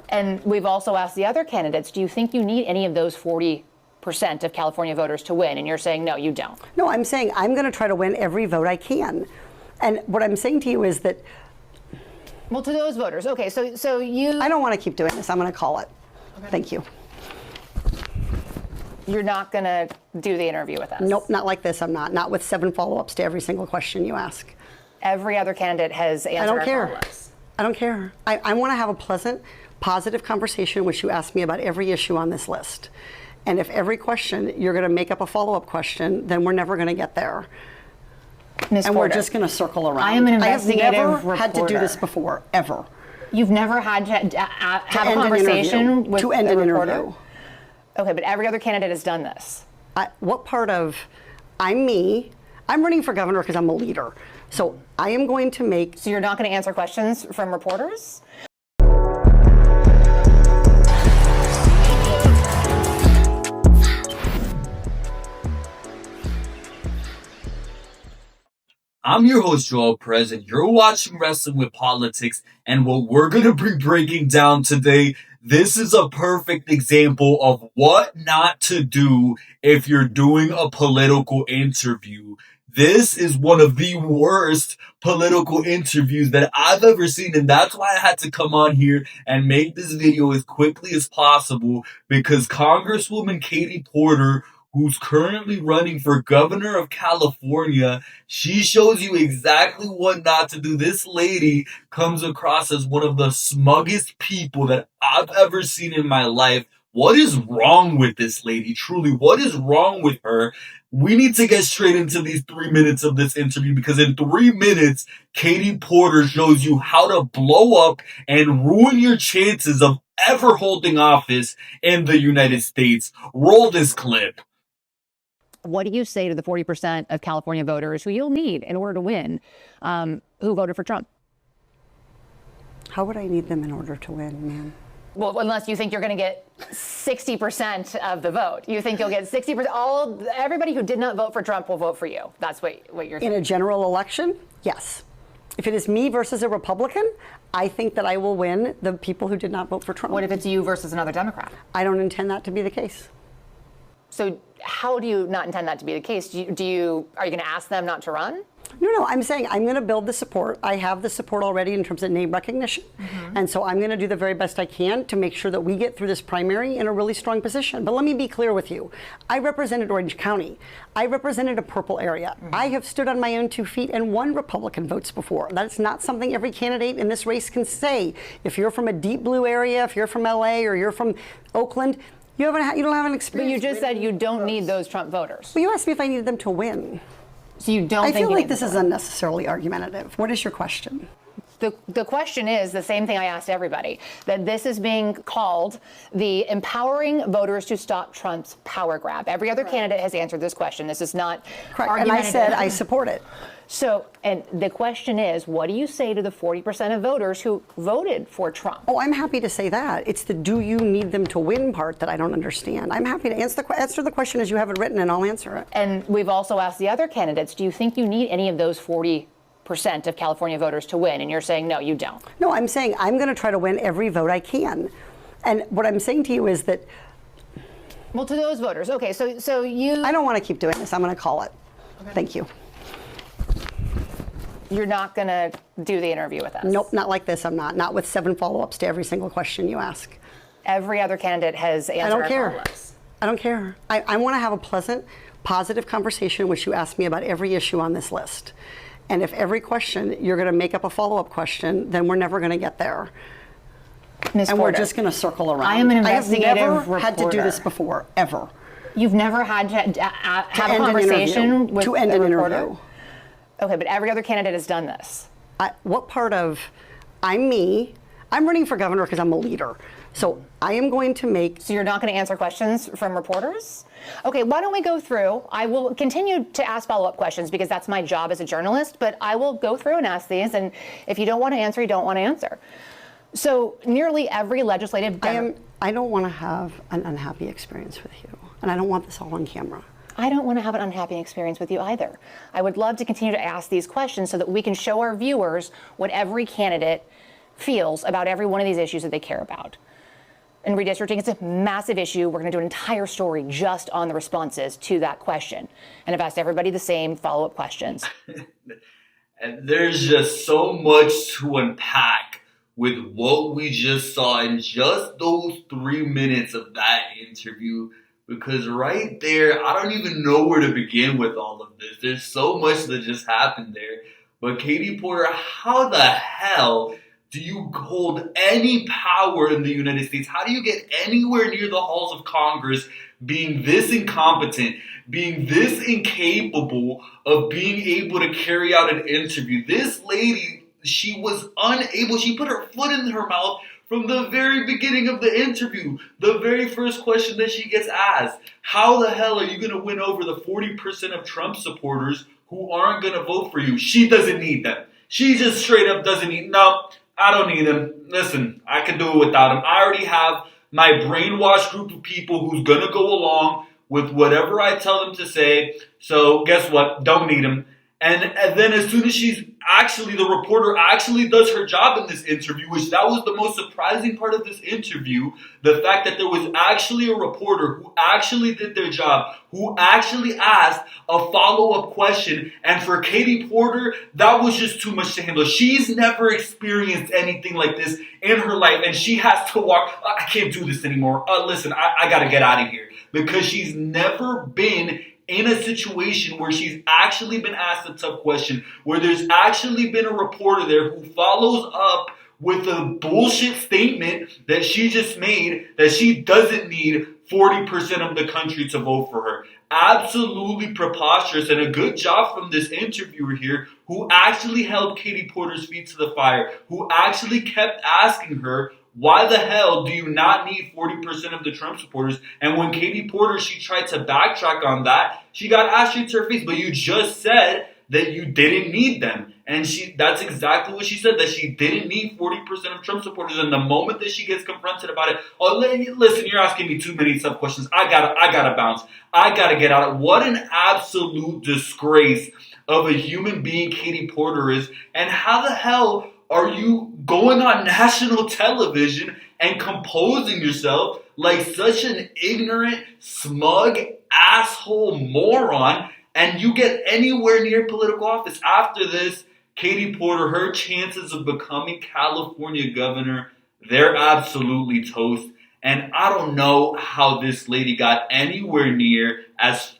And we've also asked the other candidates, do you think you need any of those 40% of California voters to win? And you're saying, no, you don't. No, I'm saying I'm going to try to win every vote I can. And what I'm saying to you is that... Well, to those voters, okay, so you... I don't want to keep doing this. I'm going to call it. Okay. Thank you. You're not going to do the interview with us? Nope, not like this. I'm not. Not with 7 follow-ups to every single question you ask. Every other candidate has answered our follow-ups. I don't care. I want to have a pleasant, positive conversation in which you ask me about every issue on this list. And if every question you're going to make up a follow-up question, then we're never going to get there. Ms. And Porter, we're just going to circle around. I am an investigative I have never reporter. had to do this before, ever. You've never had to have a conversation with to end a an reporter? interview. Okay, but every other candidate has done this. What part of I'm me? I'm running for governor because I'm a leader. So I am going to make... So you're not going to answer questions from reporters? I'm your host, Joel Perez, and you're watching Wrestling with Politics. And what we're going to be breaking down today, this is a perfect example of what not to do if you're doing a political interview. This is one of the worst political interviews that I've ever seen, and that's why I had to come on here and make this video as quickly as possible, because Congresswoman Katie Porter, who's currently running for governor of California, she shows you exactly what not to do. This lady comes across as one of the smuggest people that I've ever seen in my life. What is wrong with this lady? Truly, what is wrong with her? We need to get straight into these 3 minutes of this interview, because in 3 minutes, Katie Porter shows you how to blow up and ruin your chances of ever holding office in the United States. Roll this clip. What do you say to the 40% of California voters who you'll need in order to win, who voted for Trump? How would I need them in order to win, man? Well, unless you think you're going to get 60% of the vote. You think you'll get 60%. Everybody who did not vote for Trump will vote for you. That's what you're saying. In a general election, yes. If it is me versus a Republican, I think that I will win the people who did not vote for Trump. What if it's you versus another Democrat? I don't intend that to be the case. So how do you not intend that to be the case? Are you going to ask them not to run? No, I'm saying I'm going to build the support. I have the support already in terms of name recognition. Mm-hmm. And so I'm going to do the very best I can to make sure that we get through this primary in a really strong position. But let me be clear with you. I represented Orange County. I represented a purple area. Mm-hmm. I have stood on my own 2 feet and won Republican votes before. That's not something every candidate in this race can say. If you're from a deep blue area, if you're from LA or you're from Oakland, you don't have an experience. But you just said you don't need those Trump voters. Well, you asked me if I needed them to win. So you don't think I feel like this is unnecessarily argumentative. What is your question? The question is the same thing I asked everybody, that this is being called the empowering voters to stop Trump's power grab. Every other candidate has answered this question. This is not argumentative. And I said I support it. So, and the question is, what do you say to the 40% of voters who voted for Trump? Oh, I'm happy to say that. It's the do you need them to win part that I don't understand. I'm happy to answer the question as you have it written, and I'll answer it. And we've also asked the other candidates, do you think you need any of those 40% of California voters to win? And you're saying, no, you don't. No, I'm saying I'm going to try to win every vote I can. And what I'm saying to you is that... Well, to those voters, okay, so you... I don't want to keep doing this. I'm going to call it. Okay. Thank you. You're not going to do the interview with us? Nope, not like this. I'm not. Not with 7 follow-ups to every single question you ask. Every other candidate has answered our follow-ups. I don't care. I want to have a pleasant, positive conversation in which you ask me about every issue on this list. And if every question you're going to make up a follow-up question, then we're never going to get there. Ms. And Porter, we're just going to circle around. I am an investigative I have never reporter. had to do this before, ever. You've never had to have a conversation with to end a an reporter? interview. Okay, but every other candidate has done this. What part of I'm me? I'm running for governor because I'm a leader. So I am going to make... So you're not going to answer questions from reporters? Okay, why don't we go through? I will continue to ask follow-up questions because that's my job as a journalist, but I will go through and ask these, and if you don't want to answer, you don't want to answer. So nearly every legislative... I don't want to have an unhappy experience with you, and I don't want this all on camera. I don't want to have an unhappy experience with you either. I would love to continue to ask these questions so that we can show our viewers what every candidate feels about every one of these issues that they care about. and redistricting. It's a massive issue. We're going to do an entire story just on the responses to that question. And I've asked everybody the same follow-up questions. And there's just so much to unpack with what we just saw in just those 3 minutes of that interview. Because right there, I don't even know where to begin with all of this. There's so much that just happened there. But Katie Porter, how the hell do you hold any power in the United States? How do you get anywhere near the halls of Congress being this incompetent, being this incapable of being able to carry out an interview? This lady, she was unable. She put her foot in her mouth from the very beginning of the interview. The very first question that she gets asked, how the hell are you going to win over the 40% of Trump supporters who aren't going to vote for you? She doesn't need them. She just straight up doesn't need, no, I don't need them. Listen, I can do it without them. I already have my brainwashed group of people who's going to go along with whatever I tell them to say. So guess what? Don't need them. And then as soon as the reporter actually does her job in this interview, which that was the most surprising part of this interview, the fact that there was actually a reporter who actually did their job, who actually asked a follow-up question. And for Katie Porter, that was just too much to handle. She's never experienced anything like this in her life, and she has to walk, I can't do this anymore. Listen, I got to get out of here. Because she's never been in a situation where she's actually been asked a tough question, where there's actually been a reporter there who follows up with a bullshit statement that she just made, that she doesn't need 40% of the country to vote for her. Absolutely preposterous, and a good job from this interviewer here who actually held Katie Porter's feet to the fire, who actually kept asking her, why the hell do you not need 40% of the Trump supporters? And when Katie Porter, she tried to backtrack on that, she got asked straight to her face, but you just said that you didn't need them. And that's exactly what she said, that she didn't need 40% of Trump supporters. And the moment that she gets confronted about it, oh, listen, you're asking me too many tough questions. I gotta bounce. I gotta get out. What an absolute disgrace of a human being Katie Porter is. And how the hell are you going on national television and composing yourself like such an ignorant, smug, asshole moron, and you get anywhere near political office? After this, Katie Porter, her chances of becoming California governor, they're absolutely toast. And I don't know how this lady got anywhere near as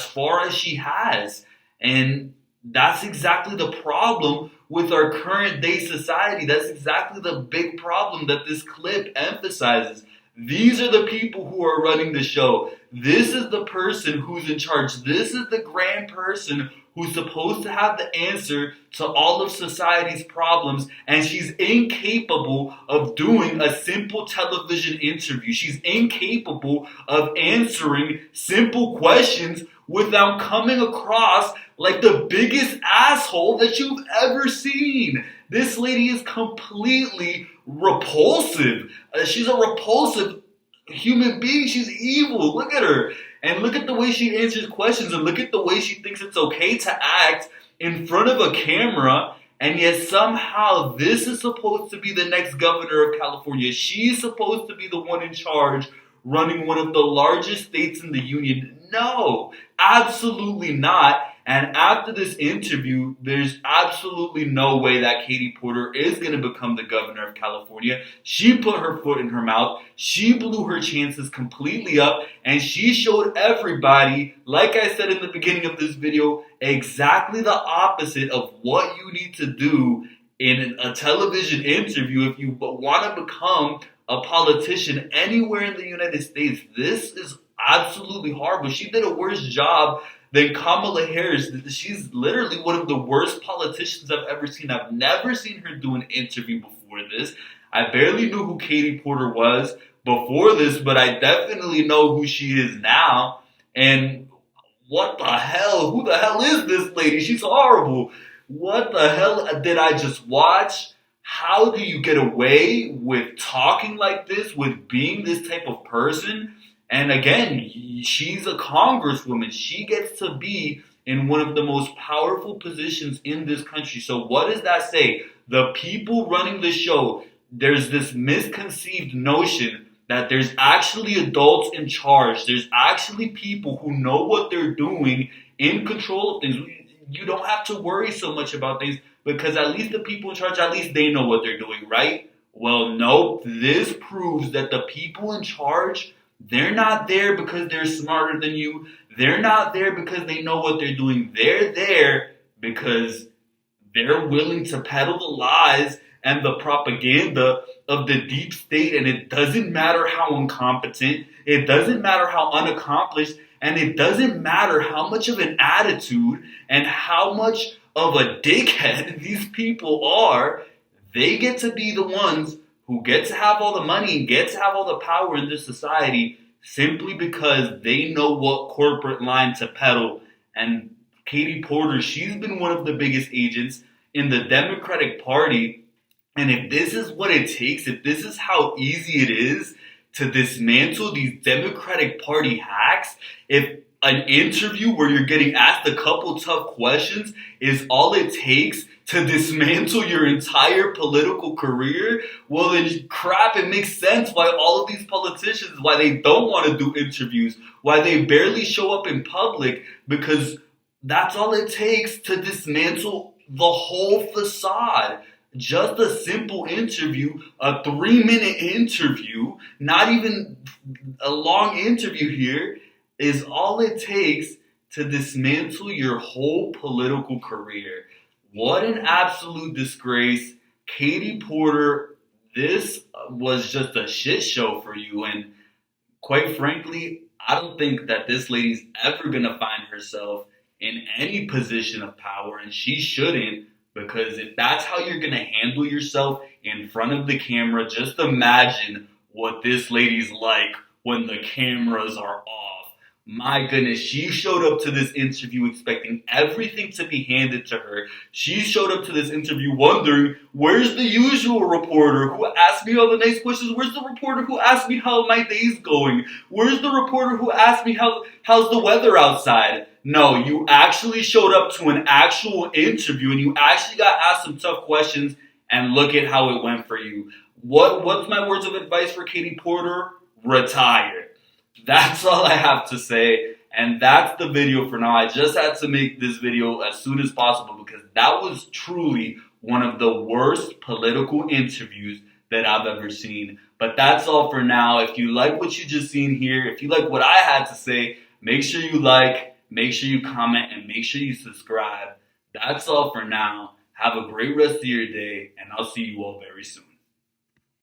far as she has. And that's exactly the problem with our current day society. That's exactly the big problem that this clip emphasizes. These are the people who are running the show. This is the person who's in charge. This is the grand person who's supposed to have the answer to all of society's problems, and she's incapable of doing a simple television interview. She's incapable of answering simple questions without coming across like the biggest asshole that you've ever seen. This lady is completely repulsive. She's a repulsive human being. She's evil. Look at her. And look at the way she answers questions, and look at the way she thinks it's okay to act in front of a camera. And yet somehow this is supposed to be the next governor of California. She's supposed to be the one in charge, running one of the largest states in the union. No, absolutely not. And after this interview, there's absolutely no way that Katie Porter is going to become the governor of California. She put her foot in her mouth. She blew her chances completely up. And she showed everybody, like I said in the beginning of this video, exactly the opposite of what you need to do in a television interview if you want to become a politician anywhere in the United States. This is absolutely horrible. She did a worse job than Kamala Harris. She's literally one of the worst politicians I've ever seen. I've never seen her do an interview before this. I barely knew who Katie Porter was before this, but I definitely know who she is now. And what the hell? Who the hell is this lady? She's horrible. What the hell did I just watch? How do you get away with talking like this, with being this type of person? And again, she's a congresswoman. She gets to be in one of the most powerful positions in this country. So what does that say? The people running the show, there's this misconceived notion that there's actually adults in charge. There's actually people who know what they're doing, in control of things. You don't have to worry so much about things because at least the people in charge, at least they know what they're doing, right? Well, nope. This proves that the people in charge, they're not there because they're smarter than you. They're not there because they know what they're doing. They're there because they're willing to peddle the lies and the propaganda of the deep state. And it doesn't matter how incompetent, it doesn't matter how unaccomplished, and it doesn't matter how much of an attitude and how much of a dickhead these people are. They get to be the ones who get to have all the money and get to have all the power in this society simply because they know what corporate line to peddle. And Katie Porter, she's been one of the biggest agents in the Democratic Party. And if this is what it takes, if this is how easy it is to dismantle these Democratic Party hacks, if an interview where you're getting asked a couple tough questions is all it takes to dismantle your entire political career, well then crap, it makes sense why all of these politicians, why they don't want to do interviews, why they barely show up in public, because that's all it takes to dismantle the whole facade. Just a simple interview, a 3-minute interview, not even a long interview here, is all it takes to dismantle your whole political career. What an absolute disgrace. Katie Porter, this was just a shit show for you. And quite frankly, I don't think that this lady's ever going to find herself in any position of power, and she shouldn't, because if that's how you're going to handle yourself in front of the camera, just imagine what this lady's like when the cameras are off. My goodness, she showed up to this interview expecting everything to be handed to her. She showed up to this interview wondering, where's the usual reporter who asked me all the nice questions? Where's the reporter who asked me how my day's going? Where's the reporter who asked me how's the weather outside? No, you actually showed up to an actual interview and you actually got asked some tough questions, and look at how it went for you. What's my words of advice for Katie Porter? Retire. That's all I have to say, and that's the video for now. I just had to make this video as soon as possible because that was truly one of the worst political interviews that I've ever seen. But that's all for now. If you like what you just seen here, if you like what I had to say, make sure you like, make sure you comment, and make sure you subscribe. That's all for now. Have a great rest of your day, and I'll see you all very soon.